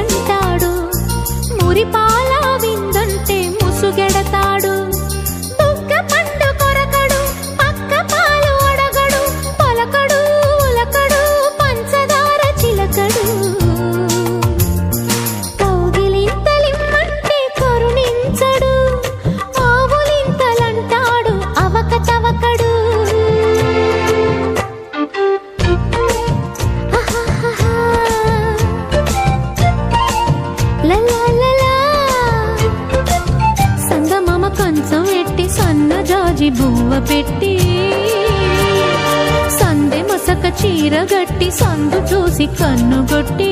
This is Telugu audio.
తింటాడు, మురిపాల విందంటే ముసుగెడతాడు. బుగ్గ పండు కొరకడు, పక్క పాలు అడగడు, పలకడు ఉలకడు, పంచదార చిలకడు. కౌగిలింతలిమ్మంటే కరుణించడు, ఆవులింతలంటాడు అవక తవకడు. సంగమామ కంచం పెట్టి సన్న జాజి బువ్వ పెట్టి, సందె మసక చీర గట్టి సందు చూసి కన్నుగొట్టి